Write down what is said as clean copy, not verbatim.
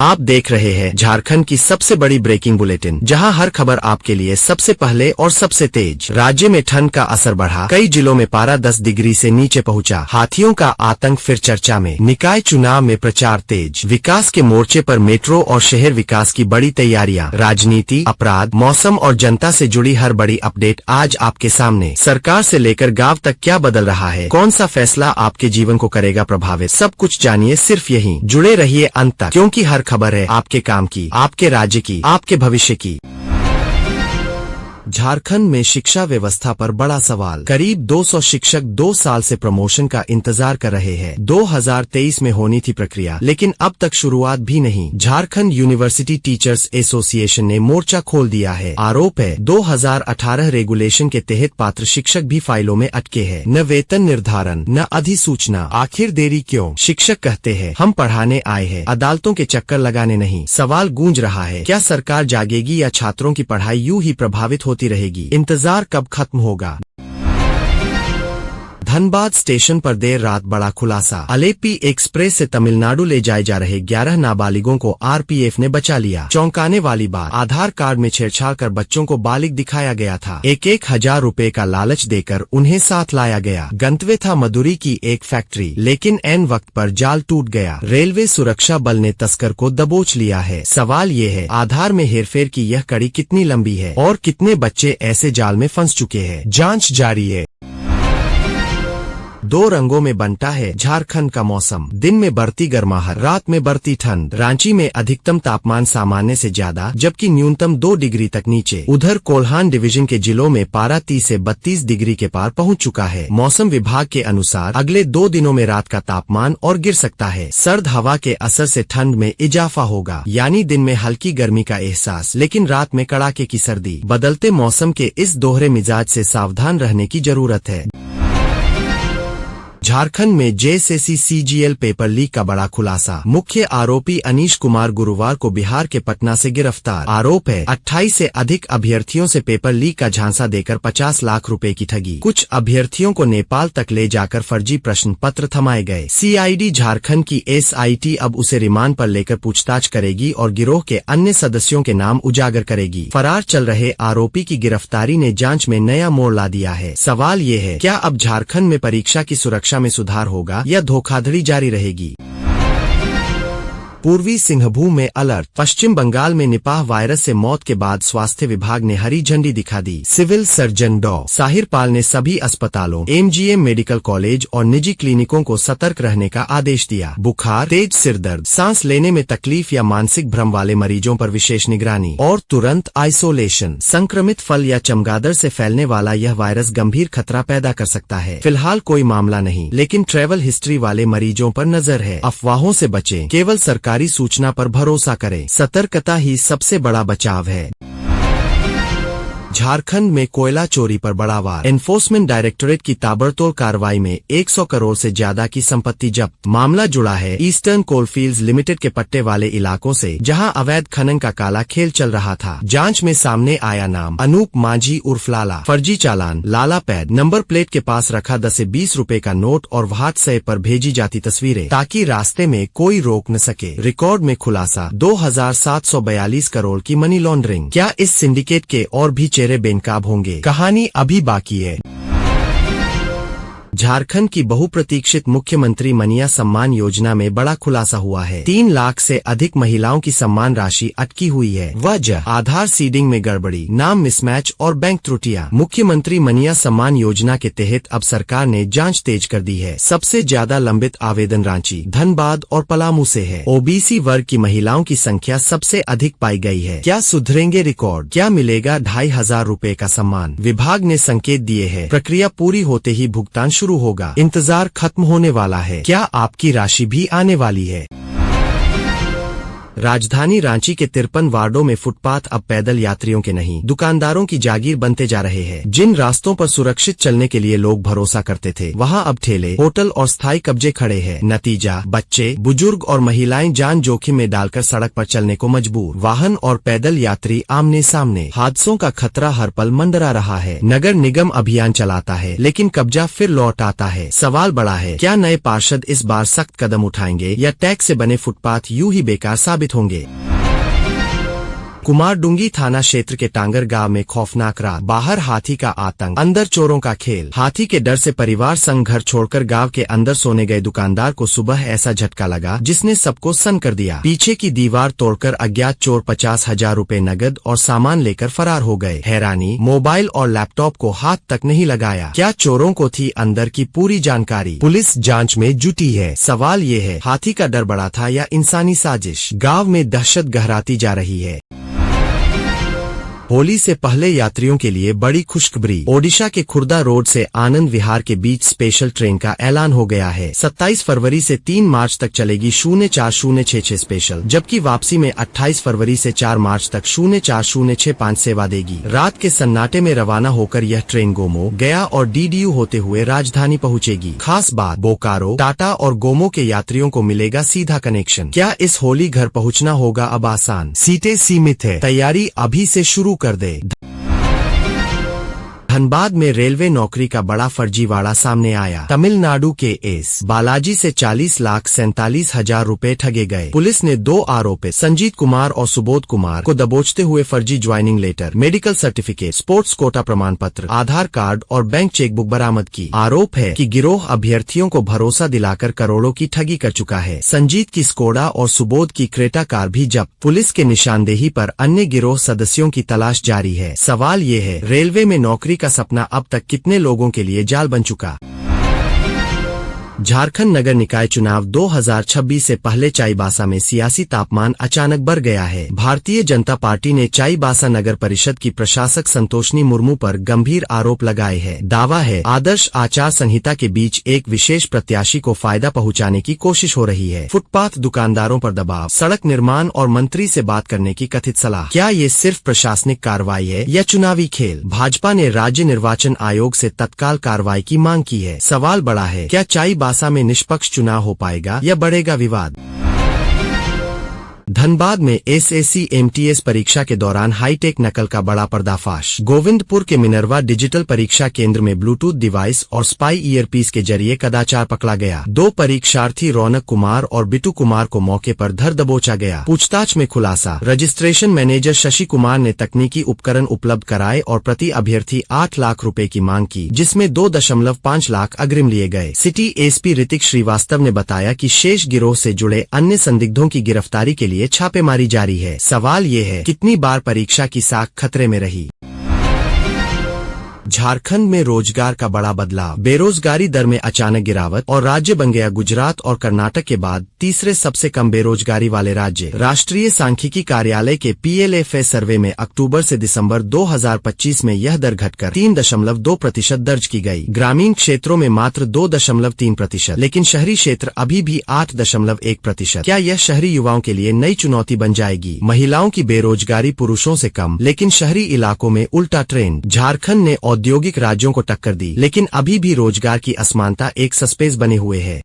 आप देख रहे हैं झारखंड की सबसे बड़ी ब्रेकिंग बुलेटिन, जहां हर खबर आपके लिए सबसे पहले और सबसे तेज। राज्य में ठंड का असर बढ़ा, कई जिलों में पारा 10 डिग्री से नीचे पहुंचा। हाथियों का आतंक फिर चर्चा में, निकाय चुनाव में प्रचार तेज। विकास के मोर्चे पर मेट्रो और शहर विकास की बड़ी तैयारियां। राजनीति, अपराध, मौसम और जनता से जुड़ी हर बड़ी अपडेट आज आपके सामने। सरकार से लेकर गांव तक क्या बदल रहा है, कौन सा फैसला आपके जीवन को करेगा प्रभावित, सब कुछ जानिए सिर्फ यहीं। जुड़े रहिए अंत तक, क्योंकि हर खबर है आपके काम की, आपके राज्य की, आपके भविष्य की। झारखंड में शिक्षा व्यवस्था पर बड़ा सवाल। करीब 200 शिक्षक 2 साल से प्रमोशन का इंतजार कर रहे हैं। 2023 में होनी थी प्रक्रिया, लेकिन अब तक शुरुआत भी नहीं। झारखंड यूनिवर्सिटी टीचर्स एसोसिएशन ने मोर्चा खोल दिया है। आरोप है 2018 रेगुलेशन के तहत पात्र शिक्षक भी फाइलों में अटके हैं। न वेतन निर्धारण, न अधिसूचना, आखिर देरी क्यों? शिक्षक कहते हैं हम पढ़ाने आए हैं, अदालतों के चक्कर लगाने नहीं। सवाल गूंज रहा है, क्या सरकार जागेगी या छात्रों की पढ़ाई यूं ही प्रभावित होती रहेगी? इंतजार कब खत्म होगा? धनबाद स्टेशन पर देर रात बड़ा खुलासा। अलेपी एक्सप्रेस से तमिलनाडु ले जाए जा रहे 11 नाबालिगों को आरपीएफ ने बचा लिया। चौंकाने वाली बात, आधार कार्ड में छेड़छाड़ कर बच्चों को बालिग दिखाया गया था। 1,000 रुपए का लालच देकर उन्हें साथ लाया गया। गंतव्य था मदुरई की एक फैक्ट्री, लेकिन एन वक्त पर जाल टूट गया। रेलवे सुरक्षा बल ने तस्कर को दबोच लिया है। सवाल ये है, आधार में हेरफेर की यह कड़ी कितनी लंबी है और कितने बच्चे ऐसे जाल में फंस चुके हैं? जांच जारी है। 2 रंगों में बनता है झारखंड का मौसम। दिन में बढ़ती गर्माहट, रात में बढ़ती ठंड। रांची में अधिकतम तापमान सामान्य से ज्यादा, जबकि न्यूनतम 2 डिग्री तक नीचे। उधर कोल्हान डिवीजन के जिलों में पारा 30 से 32 डिग्री के पार पहुंच चुका है। मौसम विभाग के अनुसार अगले 2 दिनों में रात का तापमान और गिर सकता है। सर्द हवा के असर से ठंड में इजाफा होगा, यानी दिन में हल्की गर्मी का एहसास, लेकिन रात में कड़ाके की सर्दी। बदलते मौसम के इस दोहरे मिजाज से सावधान रहने की जरूरत है। झारखंड में जेएसएससी सीजीएल पेपर लीक का बड़ा खुलासा। मुख्य आरोपी अनीश कुमार गुरुवार को बिहार के पटना से गिरफ्तार। आरोप है 28 से अधिक अभ्यर्थियों से पेपर लीक का झांसा देकर 50 लाख रुपए की ठगी। कुछ अभ्यर्थियों को नेपाल तक ले जाकर फर्जी प्रश्न पत्र थमाए गए। सीआईडी झारखंड की एसआईटी अब उसे रिमांड पर लेकर पूछताछ करेगी और गिरोह के अन्य सदस्यों के नाम उजागर करेगी। फरार चल रहे आरोपी की गिरफ्तारी ने जांच में नया मोड़ ला दिया है। सवाल ये है, क्या अब झारखंड में परीक्षा की सुरक्षा में सुधार होगा या धोखाधड़ी जारी रहेगी? पूर्वी सिंहभूम में अलर्ट। पश्चिम बंगाल में निपाह वायरस से मौत के बाद स्वास्थ्य विभाग ने हरी झंडी दिखा दी। सिविल सर्जन डॉ. साहिर पाल ने सभी अस्पतालों, एमजीएम मेडिकल कॉलेज और निजी क्लिनिकों को सतर्क रहने का आदेश दिया। बुखार, तेज सिरदर्द, सांस लेने में तकलीफ या मानसिक भ्रम वाले मरीजों पर विशेष निगरानी और तुरंत आइसोलेशन। संक्रमित फल या चमगादड़ से फैलने वाला यह वायरस गंभीर खतरा पैदा कर सकता है। फिलहाल कोई मामला नहीं, लेकिन ट्रैवल हिस्ट्री वाले मरीजों पर नजर है। अफवाहों से बचें, केवल सरकारी सूचना पर भरोसा करें। सतर्कता ही सबसे बड़ा बचाव है। झारखंड में कोयला चोरी पर बड़ा वार। एनफोर्समेंट डायरेक्टोरेट की ताबड़तोड़ कार्रवाई में 100 करोड़ से ज्यादा की संपत्ति जब्त। मामला जुड़ा है ईस्टर्न कोलफील्ड्स लिमिटेड के पट्टे वाले इलाकों से, जहां अवैध खनन का काला खेल चल रहा था। जांच में सामने आया नाम अनूप मांझी उर्फ लाला। फर्जी चालान, लाला पैड, नंबर प्लेट के पास रखा 10 से 20 रुपए का नोट और व्हाट्सएप पर भेजी जाती तस्वीरें, ताकि रास्ते में कोई रोक न सके। रिकॉर्ड में खुलासा 2742 करोड़ की मनी लॉन्ड्रिंग। क्या इस सिंडिकेट के और भी चेहरे बेनकाब होंगे? कहानी अभी बाकी है। झारखंड की बहुप्रतीक्षित मुख्यमंत्री मनिया सम्मान योजना में बड़ा खुलासा हुआ है। 3 लाख से अधिक महिलाओं की सम्मान राशि अटकी हुई है। वजह आधार सीडिंग में गड़बड़ी, नाम मिसमैच और बैंक त्रुटियां। मुख्यमंत्री मनिया सम्मान योजना के तहत अब सरकार ने जांच तेज कर दी है। सबसे ज्यादा लंबित आवेदन रांची, धनबाद और पलामू से है। ओबीसी वर्ग की महिलाओं की संख्या सबसे अधिक पाई गई है। क्या सुधरेंगे रिकॉर्ड? क्या मिलेगा 2500 रुपए का सम्मान? विभाग ने संकेत दिए हैं, प्रक्रिया पूरी होते ही भुगतान शुरू होगा। इंतजार खत्म होने वाला है। क्या आपकी राशि भी आने वाली है? राजधानी रांची के 53 वार्डों में फुटपाथ अब पैदल यात्रियों के नहीं, दुकानदारों की जागीर बनते जा रहे हैं। जिन रास्तों पर सुरक्षित चलने के लिए लोग भरोसा करते थे, वहां अब ठेले, होटल और स्थायी कब्जे खड़े हैं। नतीजा, बच्चे, बुजुर्ग और महिलाएं जान जोखिम में डालकर सड़क पर चलने को मजबूर। वाहन और पैदल यात्री आमने सामने। हादसों का खतरा हर पल मंडरा रहा है। नगर निगम अभियान चलाता है, लेकिन कब्जा फिर लौट आता है। सवाल बड़ा है, क्या नए पार्षद इस बार सख्त कदम उठाएंगे या टैक्स से बने फुटपाथ यूं ही बेकार साबित प्रभावित होंगे। कुमारडुंगी थाना क्षेत्र के टांगर गांव में खौफनाक रात, बाहर हाथी का आतंक, अंदर चोरों का खेल। हाथी के डर से परिवार संग घर छोड़कर गांव के अंदर सोने गए दुकानदार को सुबह ऐसा झटका लगा जिसने सबको सन्न कर दिया। पीछे की दीवार तोड़कर अज्ञात चोर 50,000 रुपए नगद और सामान लेकर फरार हो गए। हैरानी, मोबाइल और लैपटॉप को हाथ तक नहीं लगाया। क्या चोरों को थी अंदर की पूरी जानकारी? पुलिस जांच में जुटी है। सवाल ये है, हाथी का डर बड़ा था या इंसानी साजिश? गाँव में दहशत गहराती जा रही है। होली से पहले यात्रियों के लिए बड़ी खुशखबरी। ओडिशा के खुर्दा रोड से आनंद विहार के बीच स्पेशल ट्रेन का ऐलान हो गया है। 27 फरवरी से 3 मार्च तक चलेगी 04-066 स्पेशल, जबकि वापसी में 28 फरवरी से 4 मार्च तक 04-065 सेवा देगी। रात के सन्नाटे में रवाना होकर यह ट्रेन गोमो, गया और डीडीयू होते हुए राजधानी पहुंचेगी। खास बात, बोकारो, टाटा और गोमो के यात्रियों को मिलेगा सीधा कनेक्शन। क्या इस होली घर पहुंचना होगा अब आसान? सीटें सीमित है, तैयारी अभी से शुरू कर दे। धनबाद में रेलवे नौकरी का बड़ा फर्जीवाड़ा सामने आया। तमिलनाडु के एस बालाजी से 40,47,000 रुपए ठगे गए। पुलिस ने 2 आरोपित संजीत कुमार और सुबोध कुमार को दबोचते हुए फर्जी joining letter, medical certificate, sports quota प्रमाण पत्र, आधार कार्ड और बैंक चेकबुक बरामद की। आरोप है कि गिरोह अभ्यर्थियों को भरोसा दिलाकर करोड़ों की ठगी कर चुका है। संजीत की स्कोडा और सुबोध की क्रेटा कार भी जब्त। पुलिस के निशानदेही पर अन्य गिरोह सदस्यों की तलाश जारी है। सवाल ये है, रेलवे में नौकरी का सपना अब तक कितने लोगों के लिए जाल बन चुका? झारखंड नगर निकाय चुनाव 2026 से पहले चाईबासा में सियासी तापमान अचानक बढ़ गया है। भारतीय जनता पार्टी ने चाईबासा नगर परिषद की प्रशासक संतोषनी मुर्मू पर गंभीर आरोप लगाए हैं। दावा है, आदर्श आचार संहिता के बीच एक विशेष प्रत्याशी को फायदा पहुंचाने की कोशिश हो रही है। फुटपाथ दुकानदारों पर दबाव, सड़क निर्माण और मंत्री से बात करने की कथित सलाह। क्या ये सिर्फ प्रशासनिक कार्रवाई है या चुनावी खेल? भाजपा ने राज्य निर्वाचन आयोग से तत्काल कार्रवाई की मांग की है। सवाल बड़ा है, क्या चाईबासा में निष्पक्ष चुनाव हो पाएगा या बढ़ेगा विवाद? धनबाद में एसएससी एमटीएस परीक्षा के दौरान हाईटेक नकल का बड़ा पर्दाफाश। गोविंदपुर के मिनरवा डिजिटल परीक्षा केंद्र में ब्लूटूथ डिवाइस और स्पाई ईयरपीस के जरिए कदाचार पकड़ा गया। 2 परीक्षार्थी रौनक कुमार और बिटू कुमार को मौके पर धर दबोचा गया। पूछताछ में खुलासा, रजिस्ट्रेशन मैनेजर शशि कुमार ने तकनीकी उपकरण उपलब्ध कराए और प्रति अभ्यर्थी 8 लाख रुपए की मांग की, जिसमें 2.5 लाख अग्रिम लिए गए। सिटी एसपी ऋतिक श्रीवास्तव ने बताया कि शेष गिरोह से जुड़े अन्य संदिग्धों की गिरफ्तारी के लिए छापेमारी जारी है। सवाल ये है, कितनी बार परीक्षा की साख खतरे में रही? झारखंड में रोजगार का बड़ा बदलाव, बेरोजगारी दर में अचानक गिरावट और राज्य बन गया गुजरात और कर्नाटक के बाद तीसरे सबसे कम बेरोजगारी वाले राज्य। राष्ट्रीय सांख्यिकी कार्यालय के PLFA सर्वे में अक्टूबर से दिसंबर 2025 में यह दर घटकर 3.2% दर्ज की गई। ग्रामीण क्षेत्रों में मात्र 2.3%, लेकिन शहरी क्षेत्र अभी भी 8.1%। क्या यह शहरी युवाओं के लिए नई चुनौती बन जाएगी? महिलाओं की बेरोजगारी पुरुषों से कम, लेकिन शहरी इलाकों में उल्टा ट्रेंड। झारखंड ने औद्योगिक राज्यों को टक्कर दी, लेकिन अभी भी रोजगार की असमानता एक सस्पेंस बने हुए है।